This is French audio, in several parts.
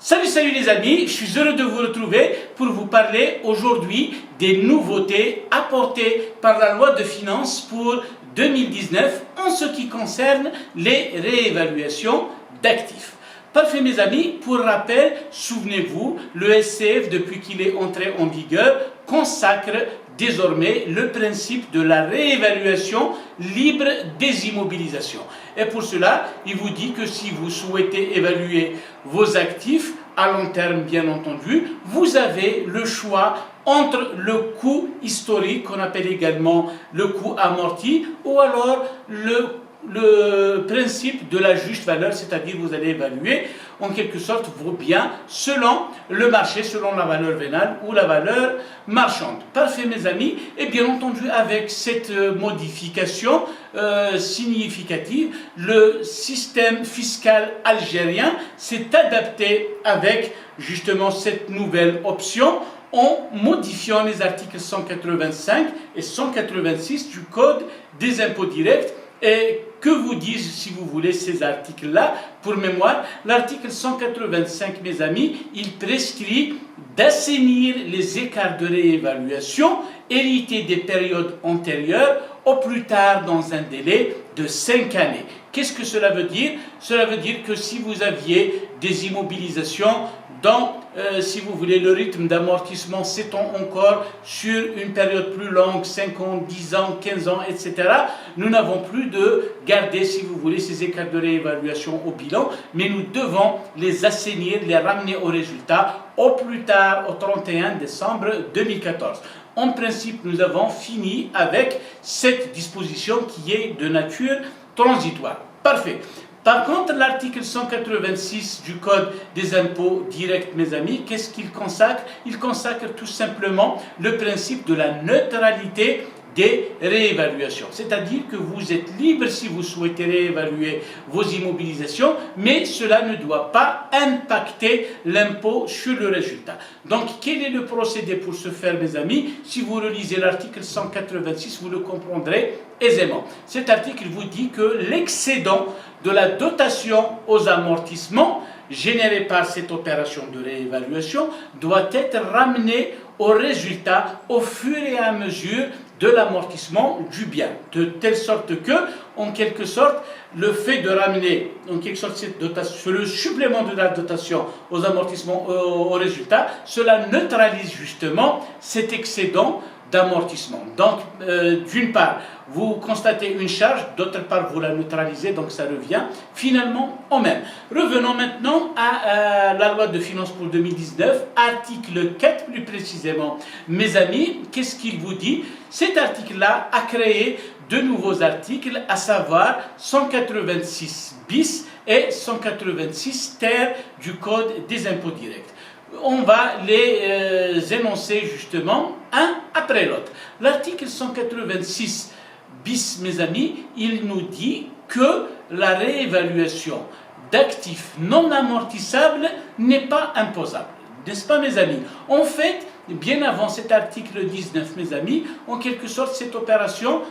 Salut les amis, je suis heureux de vous retrouver pour vous parler aujourd'hui des nouveautés apportées par la loi de finances pour 2019 en ce qui concerne les réévaluations d'actifs. Parfait mes amis, pour rappel, souvenez-vous, le SCF depuis qu'il est entré en vigueur consacre désormais le principe de la réévaluation libre des immobilisations. Et pour cela, il vous dit que si vous souhaitez évaluer vos actifs, à long terme bien entendu, vous avez le choix entre le coût historique, qu'on appelle également le coût amorti, ou alors le principe de la juste valeur, c'est-à-dire vous allez évaluer en quelque sorte vos biens selon le marché, selon la valeur vénale ou la valeur marchande. Parfait mes amis, et bien entendu avec cette modification significative, le système fiscal algérien s'est adapté avec justement cette nouvelle option en modifiant les articles 185 et 186 du Code des impôts directs. Et que vous disent, si vous voulez, ces articles-là? Pour mémoire, l'article 185, mes amis, il prescrit d'assainir les écarts de réévaluation hérités des périodes antérieures au plus tard dans un délai de 5 années. Qu'est-ce que cela veut dire? Cela veut dire que si vous aviez des immobilisations dont, si vous voulez, le rythme d'amortissement s'étend encore sur une période plus longue, 5 ans, 10 ans, 15 ans, etc., nous n'avons plus de garder, si vous voulez, ces écarts de réévaluation au bilan, mais nous devons les assainir, les ramener au résultat au plus tard au 31 décembre 2014. En principe, nous avons fini avec cette disposition qui est de nature transitoire. Parfait. Par contre, l'article 186 du Code des impôts directs, mes amis, qu'est-ce qu'il consacre? Il consacre tout simplement le principe de la neutralité des réévaluations. C'est-à-dire que vous êtes libre si vous souhaitez réévaluer vos immobilisations, mais cela ne doit pas impacter l'impôt sur le résultat. Donc, quel est le procédé pour ce faire, mes amis? Si vous relisez l'article 186, vous le comprendrez aisément. Cet article vous dit que l'excédent de la dotation aux amortissements généré par cette opération de réévaluation doit être ramené au résultat au fur et à mesure de l'amortissement du bien, de telle sorte que, en quelque sorte, le fait de ramener, en quelque sorte, cette dotation, le supplément de la dotation aux amortissements au résultat, cela neutralise justement cet excédent d'amortissement. Donc, d'une part, vous constatez une charge, d'autre part, vous la neutralisez, donc ça revient finalement au même. Revenons maintenant à la loi de finances pour 2019, article 4 plus précisément. Mes amis, qu'est-ce qu'il vous dit? Cet article-là a créé deux nouveaux articles, à savoir 186 bis et 186 ter du Code des impôts directs. On va les énoncer justement un après l'autre. L'article 186 bis, mes amis, il nous dit que la réévaluation d'actifs non amortissables n'est pas imposable. N'est-ce pas, mes amis? En fait, bien avant cet article 19, mes amis, en quelque sorte, cette opération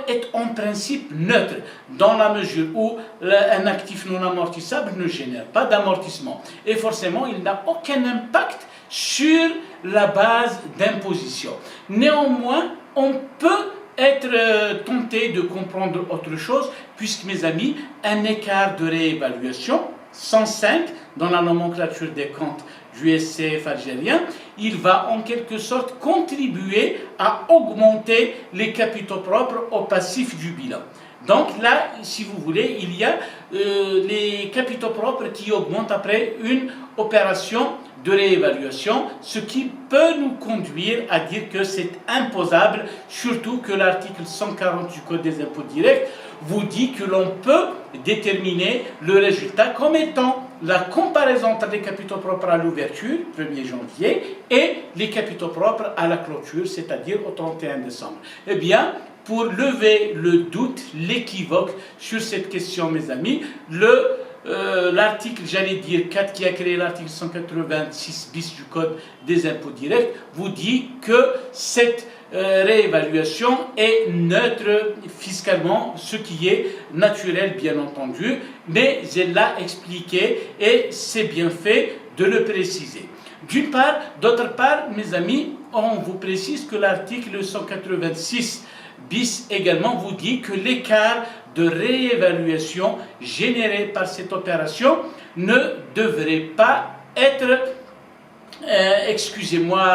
est en principe neutre, dans la mesure où un actif non amortissable ne génère pas d'amortissement. Et forcément, il n'a aucun impact sur la base d'imposition. Néanmoins, on peut être tenté de comprendre autre chose, puisque, mes amis, un écart de réévaluation, 105 dans la nomenclature des comptes du SCF algérien, il va en quelque sorte contribuer à augmenter les capitaux propres au passif du bilan. Donc là, si vous voulez, il y a les capitaux propres qui augmentent après une opération de réévaluation, ce qui peut nous conduire à dire que c'est imposable, surtout que l'article 140 du Code des impôts directs vous dit que l'on peut déterminer le résultat comme étant la comparaison entre les capitaux propres à l'ouverture, 1er janvier, et les capitaux propres à la clôture, c'est-à-dire au 31 décembre. Eh bien, pour lever le doute, l'équivoque sur cette question, mes amis, l'article, j'allais dire 4, qui a créé l'article 186 bis du Code des impôts directs, vous dit que cette réévaluation est neutre fiscalement, ce qui est naturel bien entendu, mais elle l'a expliqué et c'est bien fait de le préciser. D'une part, d'autre part, mes amis, on vous précise que l'article 186 bis également vous dit que l'écart de réévaluation généré par cette opération ne devrait pas être, excusez-moi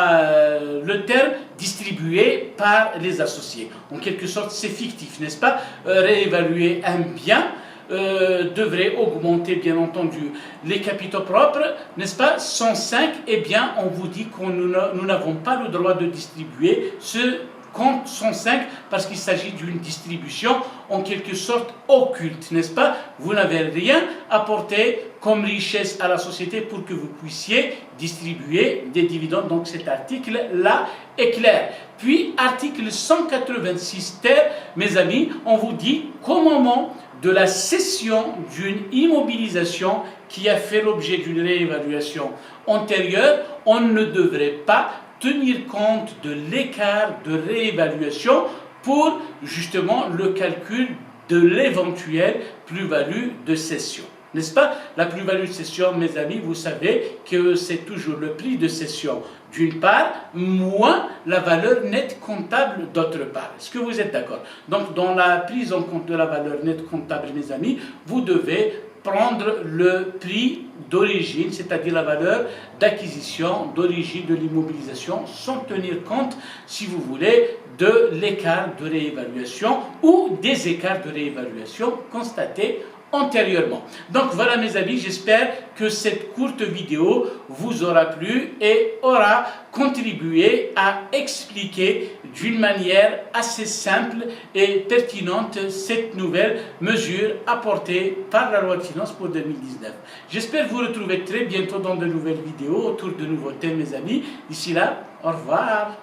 le terme, distribué par les associés. En quelque sorte, c'est fictif, n'est-ce pas? Réévaluer un bien devrait augmenter, bien entendu, les capitaux propres, n'est-ce pas? 105, eh bien, on vous dit que nous n'avons pas le droit de distribuer ce compte 105 parce qu'il s'agit d'une distribution en quelque sorte occulte, n'est-ce pas? Vous n'avez rien apporté comme richesse à la société pour que vous puissiez distribuer des dividendes. Donc cet article-là est clair. Puis article 186 ter, mes amis, on vous dit qu'au moment de la cession d'une immobilisation qui a fait l'objet d'une réévaluation antérieure, on ne devrait pas tenir compte de l'écart de réévaluation pour justement le calcul de l'éventuelle plus-value de cession. N'est-ce pas? La plus-value de cession, mes amis, vous savez que c'est toujours le prix de cession d'une part, moins la valeur nette comptable d'autre part. Est-ce que vous êtes d'accord? Donc, dans la prise en compte de la valeur nette comptable, mes amis, vous devez prendre le prix d'origine, c'est-à-dire la valeur d'acquisition d'origine de l'immobilisation, sans tenir compte, si vous voulez, de l'écart de réévaluation ou des écarts de réévaluation constatés antérieurement. Donc voilà mes amis, j'espère que cette courte vidéo vous aura plu et aura contribué à expliquer d'une manière assez simple et pertinente cette nouvelle mesure apportée par la loi de finances pour 2019. J'espère vous retrouver très bientôt dans de nouvelles vidéos autour de nouveaux thèmes mes amis. D'ici là, au revoir.